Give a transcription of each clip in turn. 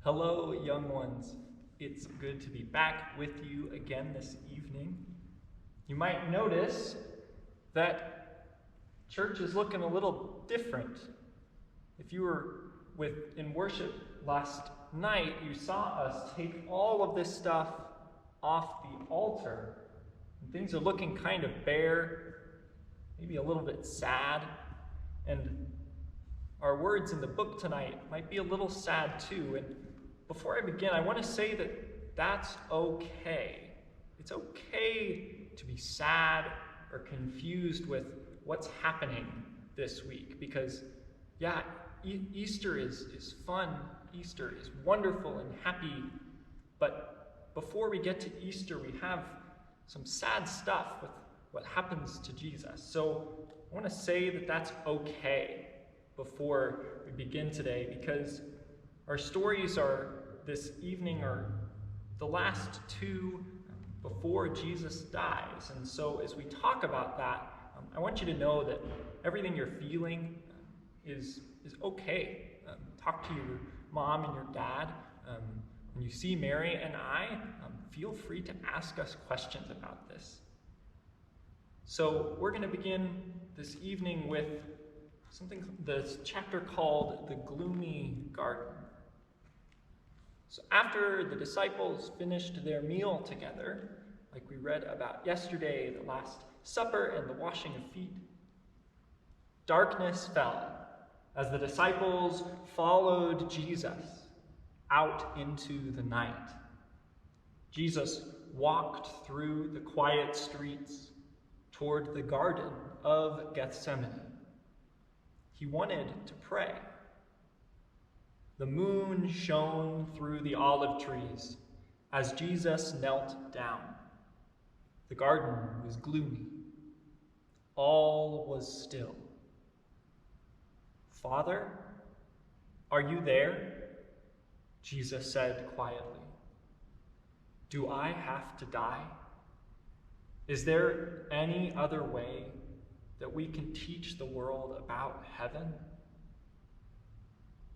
Hello, young ones. It's good to be back with you again this evening. You might notice that church is looking a little different. If you were in worship last night, you saw us take all of this stuff off the altar. And things are looking kind of bare, maybe a little bit sad. And our words in the book tonight might be a little sad too. And before I begin, I want to say that that's okay. It's okay to be sad or confused with what's happening this week because, Easter is fun. Easter is wonderful and happy. But before we get to Easter, we have some sad stuff with what happens to Jesus. So I want to say that that's okay before we begin today, because our stories this evening are the last two before Jesus dies. And so as we talk about that, I want you to know that everything you're feeling is okay. Talk to your mom and your dad. When you see Mary and I, feel free to ask us questions about this. So we're going to begin this evening with this chapter called The Gloomy Garden. So after the disciples finished their meal together, like we read about yesterday, the Last Supper and the washing of feet, darkness fell as the disciples followed Jesus out into the night. Jesus walked through the quiet streets toward the Garden of Gethsemane. He wanted to pray. The moon shone through the olive trees as Jesus knelt down. The garden was gloomy. All was still. "Father, are you there?" Jesus said quietly. "Do I have to die? Is there any other way that we can teach the world about heaven?"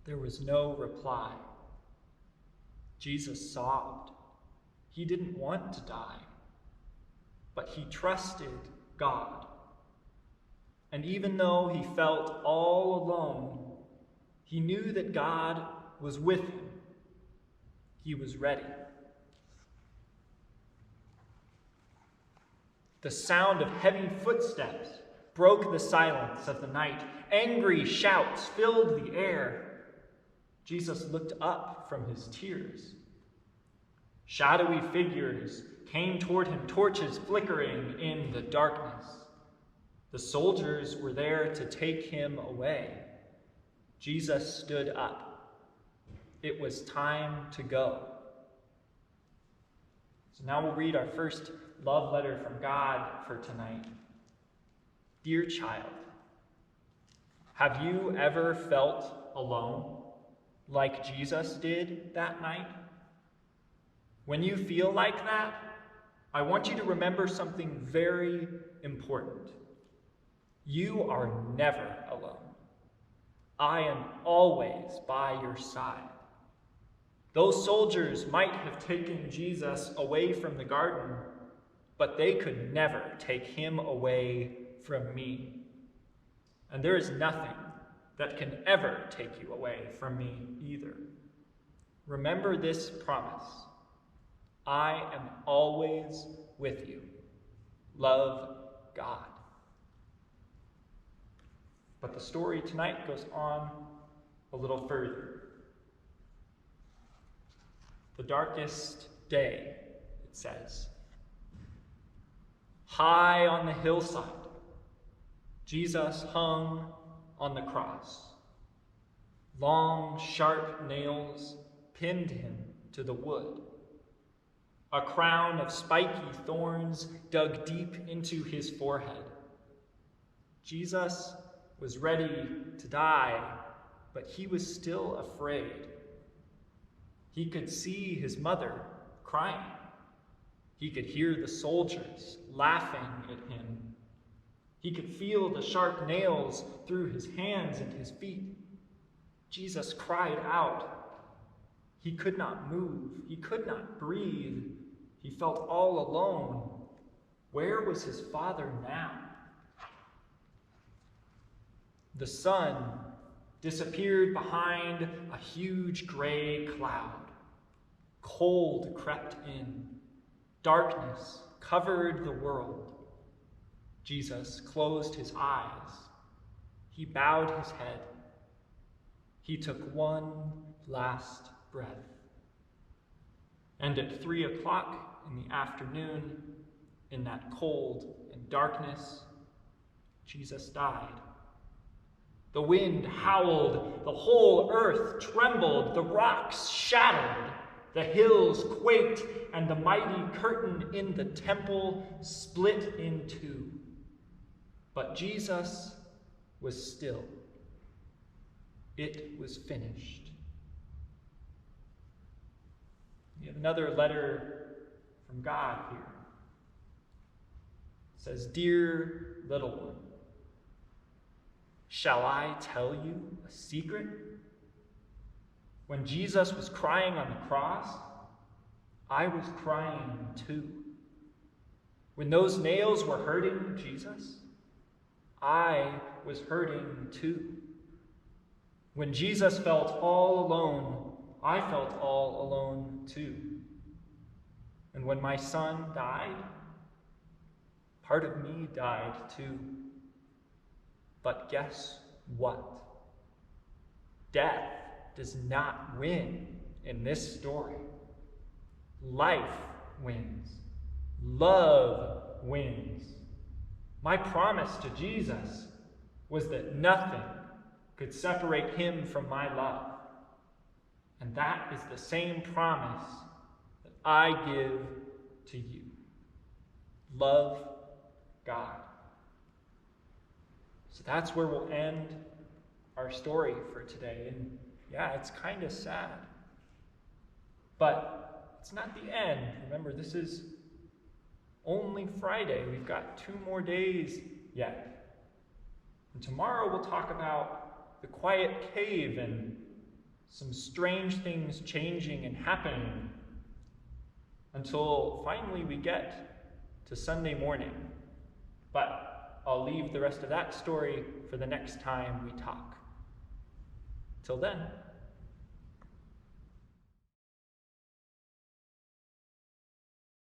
There was no reply. Jesus sobbed. He didn't want to die, but he trusted God. And even though he felt all alone, he knew that God was with him. He was ready. The sound of heavy footsteps broke the silence of the night. Angry shouts filled the air. Jesus looked up from his tears. Shadowy figures came toward him, torches flickering in the darkness. The soldiers were there to take him away. Jesus stood up. It was time to go. So now we'll read our first love letter from God for tonight. Dear child, have you ever felt alone like Jesus did that night? When you feel like that, I want you to remember something very important. You are never alone. I am always by your side. Those soldiers might have taken Jesus away from the garden, but they could never take him away from me. And there is nothing that can ever take you away from me either. Remember this promise. I am always with you. Love, God. But the story tonight goes on a little further. The darkest day, it says. High on the hillside, Jesus hung on the cross. Long, sharp nails pinned him to the wood. A crown of spiky thorns dug deep into his forehead. Jesus was ready to die, but he was still afraid. He could see his mother crying. He could hear the soldiers laughing at him. He could feel the sharp nails through his hands and his feet. Jesus cried out. He could not move. He could not breathe. He felt all alone. Where was his Father now? The sun disappeared behind a huge gray cloud. Cold crept in. Darkness covered the world. Jesus closed his eyes. He bowed his head. He took one last breath. And at 3 o'clock in the afternoon, in that cold and darkness, Jesus died. The wind howled, the whole earth trembled, the rocks shattered, the hills quaked, and the mighty curtain in the temple split in two. But Jesus was still. It was finished. We have another letter from God here. It says, "Dear little one, shall I tell you a secret? When Jesus was crying on the cross, I was crying too. When those nails were hurting Jesus, I was hurting too. When Jesus felt all alone, I felt all alone too. And when my son died, part of me died too. But guess what? Death does not win in this story. Life wins. Love wins. My promise to Jesus was that nothing could separate him from my love. And that is the same promise that I give to you. Love God." So that's where we'll end our story for today. And yeah, it's kind of sad. But it's not the end. Remember, this is only Friday. We've got 2 more days yet. And tomorrow we'll talk about the quiet cave and some strange things changing and happening until finally we get to Sunday morning. But I'll leave the rest of that story for the next time we talk. Till then.